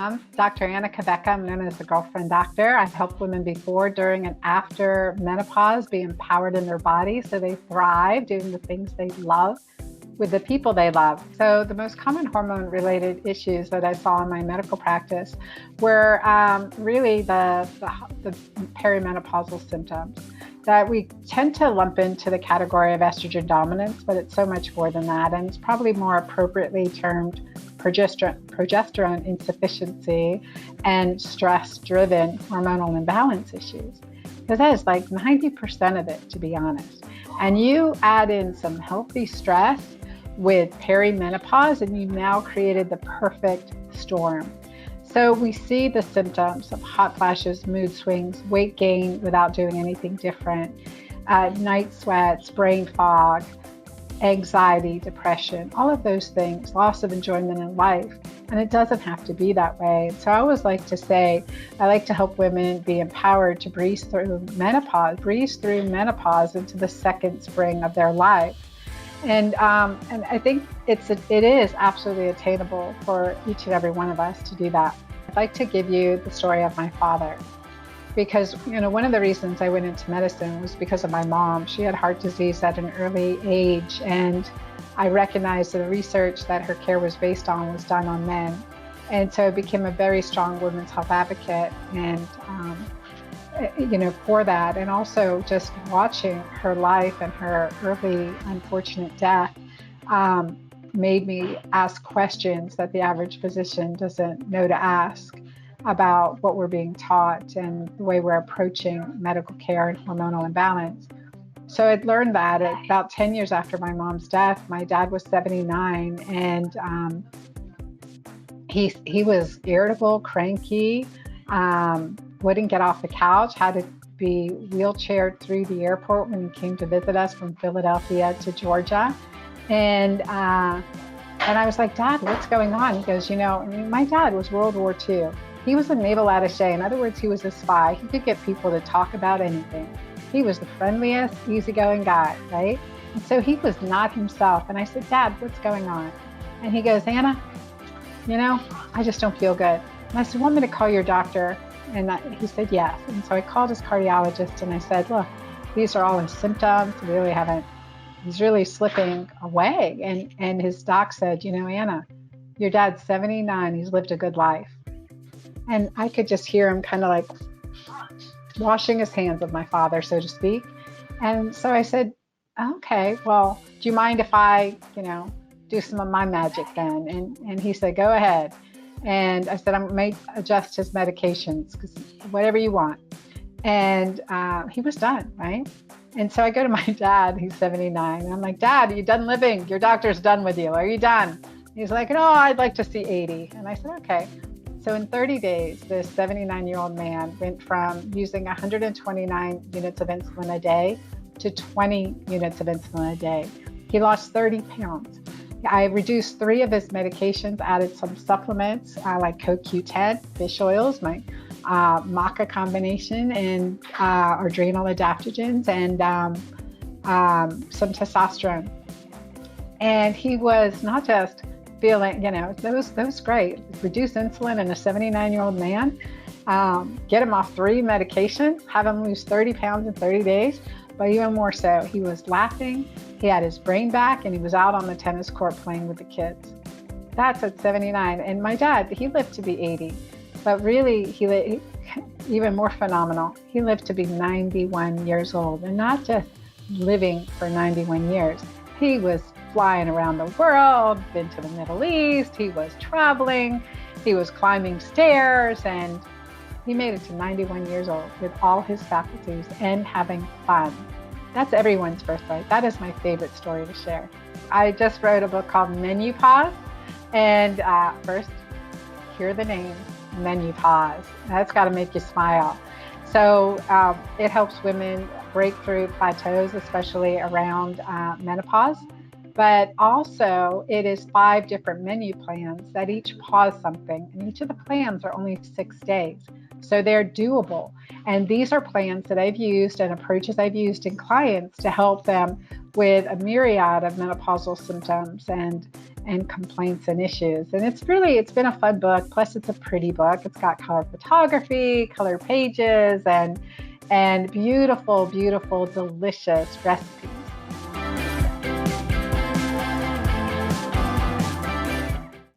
I'm Dr. Anna Cabeca. I'm known as the girlfriend doctor. I've helped women before, during, and after menopause be empowered in their body so they thrive doing the things they love with the people they love. So the most common hormone-related issues that I saw in my medical practice were really the perimenopausal symptoms that we tend to lump into the category of estrogen dominance, but it's so much more than that. And it's probably more appropriately termed progesterone insufficiency and stress-driven hormonal imbalance issues. Because that is like 90% of it, to be honest. And you add in some healthy stress with perimenopause, and you've now created the perfect storm. So we see the symptoms of hot flashes, mood swings, weight gain without doing anything different, night sweats, brain fog, anxiety, depression, all of those things, loss of enjoyment in life. And it doesn't have to be that way. So I always like to say, I like to help women be empowered to breeze through menopause into the second spring of their life. And I think it is absolutely attainable for each and every one of us to do that. I'd like to give you the story of my father, because one of the reasons I went into medicine was because of my mom. She had heart disease at an early age, and I recognized the research that her care was based on was done on men. And so I became a very strong women's health advocate, and for that, and also just watching her life and her early unfortunate death made me ask questions that the average physician doesn't know to ask about what we're being taught and the way we're approaching medical care and hormonal imbalance. So I'd learned that at about 10 years after my mom's death. My dad was 79, and he was irritable, cranky, wouldn't get off the couch, had to be wheelchaired through the airport when he came to visit us from Philadelphia to Georgia. And I was like, Dad, what's going on? He goes, my dad was World War II. He was a naval attaché. In other words, he was a spy. He could get people to talk about anything. He was the friendliest, easygoing guy, right? And so he was not himself. And I said, Dad, what's going on? And he goes, Anna, I just don't feel good. And I said, want me to call your doctor? And he said, yes. And so I called his cardiologist and I said, look, these are all his symptoms. He's really slipping away. And his doc said, Anna, your dad's 79. He's lived a good life. And I could just hear him kind of like washing his hands of my father, so to speak. And so I said, okay, well, do you mind if I, do some of my magic then? And he said, go ahead. And I said, I may adjust his medications, because whatever you want. And he was done, right? And so I go to my dad, he's 79. And I'm like, Dad, are you done living? Your doctor's done with you. Are you done? He's like, no, I'd like to see 80. And I said, okay. So in 30 days, this 79-year-old man went from using 129 units of insulin a day to 20 units of insulin a day. He lost 30 pounds. I reduced 3 of his medications, added some supplements like CoQ10, fish oils, my maca combination, and adrenal adaptogens, and some testosterone. And he was not just feeling, that was great. Reduce insulin in a 79-year-old man, get him off 3 medications, have him lose 30 pounds in 30 days. But even more so, he was laughing, he had his brain back, and he was out on the tennis court playing with the kids. That's at 79. And my dad, he lived to be 80. But really, he even more phenomenal. He lived to be 91 years old, and not just living for 91 years. He was flying around the world, been to the Middle East, he was traveling, he was climbing stairs, and he made it to 91 years old with all his faculties and having fun. That's everyone's birthright. That is my favorite story to share. I just wrote a book called Menopause, and first, hear the name, Menopause. That's got to make you smile. So it helps women break through plateaus, especially around menopause. But also it is 5 different menu plans that each pause something, and each of the plans are only 6 days. So they're doable. And these are plans that I've used and approaches I've used in clients to help them with a myriad of menopausal symptoms and and complaints and issues. And it's been a fun book. Plus it's a pretty book. It's got color photography, color pages, and beautiful, beautiful, delicious recipes.